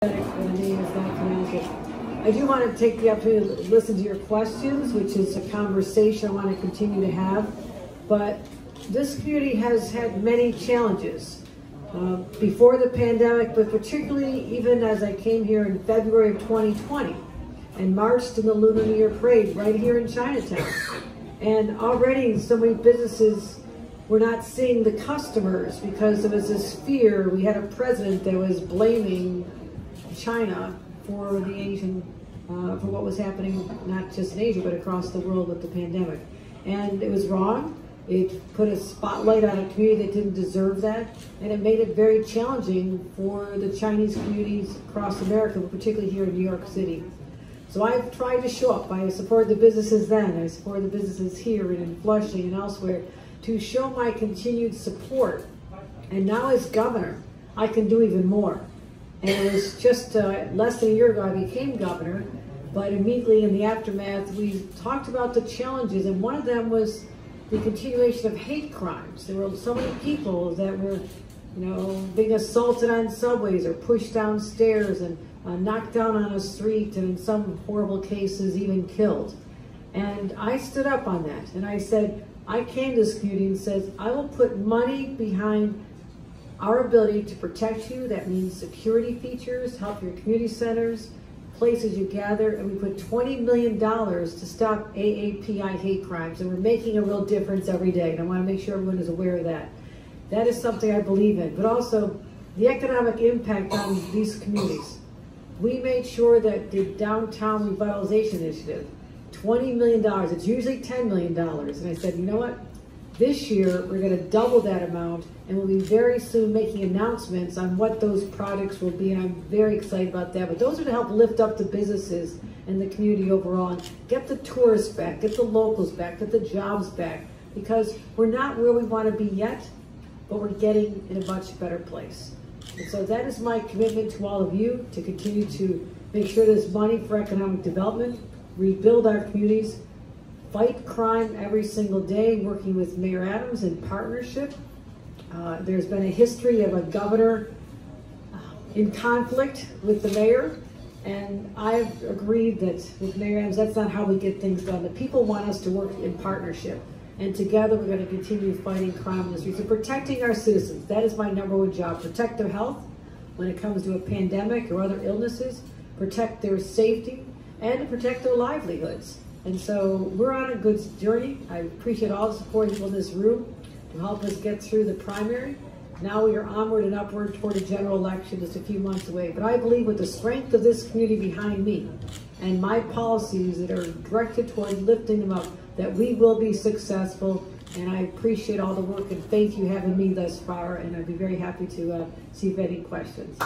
I do want to take the opportunity to listen to your questions, which is a conversation I want to continue to have. But this community has had many challenges before the pandemic, but particularly even as I came here in February of 2020 and marched in the Lunar New Year Parade right here in Chinatown. And already so many businesses were not seeing the customers because there was this fear. We had a president that was blaming China for the Asian, for what was happening, not just in Asia, but across the world with the pandemic. And it was wrong. It put a spotlight on a community that didn't deserve that, and it made it very challenging for the Chinese communities across America, but particularly here in New York City. So I've tried to show up. I supported the businesses then. I supported the businesses here and in Flushing and elsewhere to show my continued support. And now as governor, I can do even more. And it was just less than a year ago I became governor, but immediately in the aftermath, we talked about the challenges, and one of them was the continuation of hate crimes. There were so many people that were, being assaulted on subways or pushed downstairs and knocked down on a street, and in some horrible cases even killed. And I stood up on that, and I said, I came to this community and said, I will put money behind our ability to protect you. That means security features, help your community centers, places you gather, and we put $20 million to stop AAPI hate crimes, and we're making a real difference every day, and I want to make sure everyone is aware of that. That is something I believe in, but also the economic impact on these communities. We made sure that the Downtown Revitalization Initiative, $20 million, it's usually $10 million, and I said, you know what? This year, we're going to double that amount, and we'll be very soon making announcements on what those projects will be, and I'm very excited about that. But those are to help lift up the businesses and the community overall, and get the tourists back, get the locals back, get the jobs back, because we're not where we want to be yet, but we're getting in a much better place. And so that is my commitment to all of you, to continue to make sure there's money for economic development, rebuild our communities, fight crime every single day, working with Mayor Adams in partnership. There's been a history of a governor in conflict with the mayor, and I've agreed that with Mayor Adams, that's not how we get things done. The people want us to work in partnership, and together we're going to continue fighting crime in the streets and protecting our citizens. That is my #1 job. Protect their health when it comes to a pandemic or other illnesses, protect their safety, and to protect their livelihoods. And so we're on a good journey. I appreciate all the support people in this room to help us get through the primary. Now we are onward and upward toward a general election just a few months away. But I believe with the strength of this community behind me and my policies that are directed toward lifting them up, that we will be successful. And I appreciate all the work and faith you have in me thus far, and I'd be very happy to see if you have any questions.